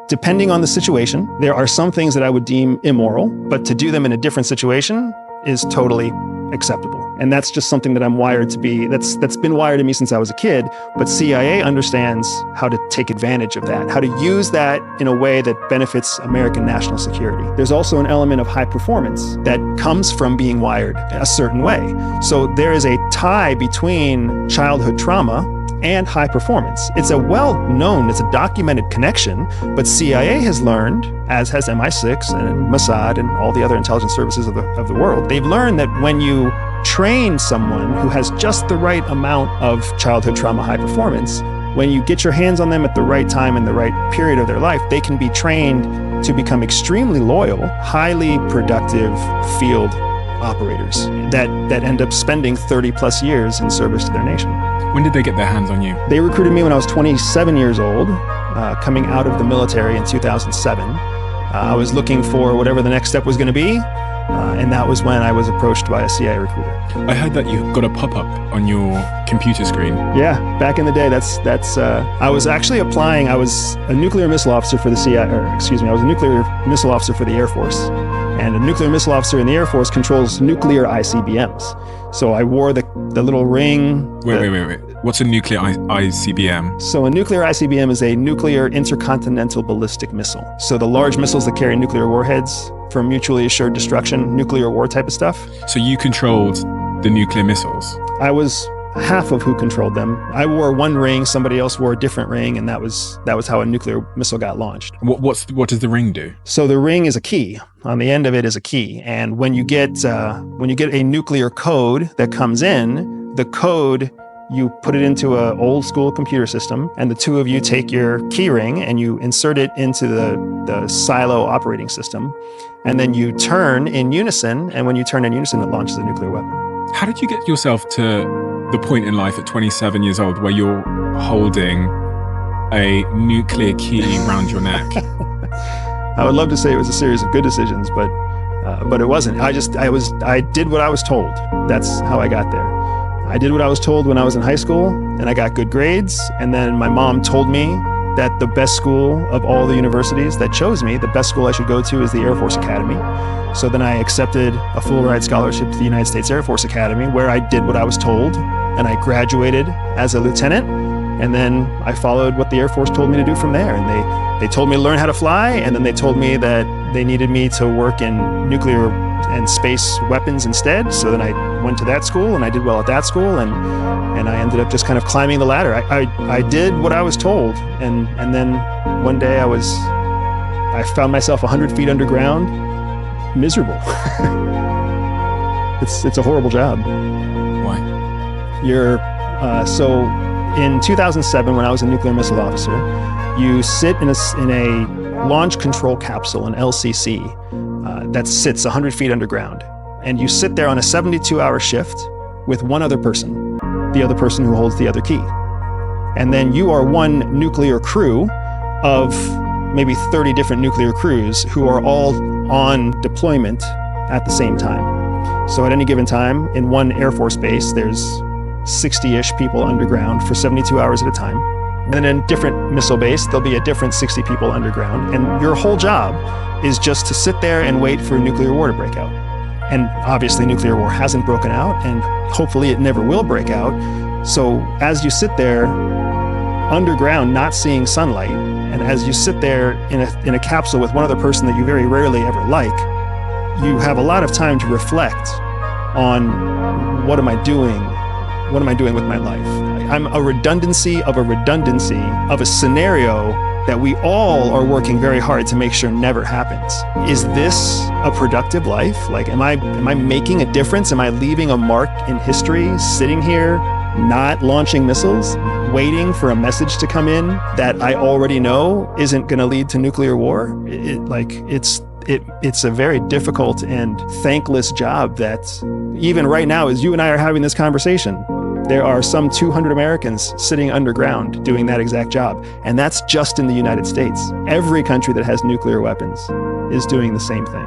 depending on the situation, there are some things that I would deem immoral, but to do them in a different situation is totally acceptable. And that's just something that I'm wired to be, that's been wired in me since I was a kid, but CIA understands how to take advantage of that, how to use that in a way that benefits American national security. There's also an element of high performance that comes from being wired a certain way. So there is a tie between childhood trauma and high performance. It's a well-known, it's a documented connection, but CIA has learned, as has MI6 and Mossad and all the other intelligence services of the world, they've learned that when you train someone who has just the right amount of childhood trauma high performance, when you get your hands on them at the right time in the right period of their life, they can be trained to become extremely loyal, highly productive field operators that end up spending 30 plus years in service to their nation. When did they get their hands on you? They recruited me when I was 27 years old, coming out of the military in 2007. I was looking for whatever the next step was going to be, and that was when I was approached by a CIA recruiter. I heard that you got a pop-up on your computer screen. Yeah, back in the day, I was actually applying. I was a nuclear missile officer for the CIA, I was a nuclear missile officer for the Air Force. And a nuclear missile officer in the Air Force controls nuclear ICBMs. So I wore the little ring. Wait. What's a nuclear ICBM? So a nuclear ICBM is a nuclear intercontinental ballistic missile. So the large missiles that carry nuclear warheads for mutually assured destruction, nuclear war type of stuff. So you controlled the nuclear missiles? I was half of who controlled them. I wore one ring, somebody else wore a different ring, and that was how a nuclear missile got launched. What does the ring do? So the ring is a key. On the end of it is a key, and when you get a nuclear code that comes in, the code, you put it into an old school computer system, and the two of you take your key ring and you insert it into the silo operating system, and then you turn in unison, and when you turn in unison, it launches a nuclear weapon. How did you get yourself to the point in life at 27 years old where you're holding a nuclear key around your neck? I would love to say it was a series of good decisions, but it wasn't. I did what I was told. That's how I got there. I did what I was told when I was in high school, and I got good grades. And then my mom told me that the best school of all the universities that chose me, the best school I should go to is the Air Force Academy. So then I accepted a full ride scholarship to the United States Air Force Academy, where I did what I was told, and I graduated as a lieutenant. And then I followed what the Air Force told me to do from there. And they told me to learn how to fly, and then they told me that they needed me to work in nuclear and space weapons instead. So then I went to that school, and I did well at that school, and I ended up just kind of climbing the ladder. I did what I was told, and then one day I found myself 100 feet underground, miserable. It's a horrible job. Why? So in 2007, when I was a nuclear missile officer, you sit in a launch control capsule, an LCC, that sits 100 feet underground. And you sit there on a 72-hour shift with one other person, the other person who holds the other key. And then you are one nuclear crew of maybe 30 different nuclear crews who are all on deployment at the same time. So at any given time, in one Air Force base, there's 60-ish people underground for 72 hours at a time. And then in a different missile base, there'll be a different 60 people underground. And your whole job is just to sit there and wait for nuclear war to break out. And obviously nuclear war hasn't broken out, and hopefully it never will break out. So as you sit there underground, not seeing sunlight, and as you sit there in a capsule with one other person that you very rarely ever like, you have a lot of time to reflect on what am I doing? What am I doing with my life? I'm a redundancy of a scenario that we all are working very hard to make sure never happens. Is this a productive life? Like, am I making a difference? Am I leaving a mark in history, sitting here, not launching missiles, waiting for a message to come in that I already know isn't gonna lead to nuclear war? It's a very difficult and thankless job that even right now, as you and I are having this conversation, there are some 200 Americans sitting underground doing that exact job. And that's just in the United States. Every country that has nuclear weapons is doing the same thing.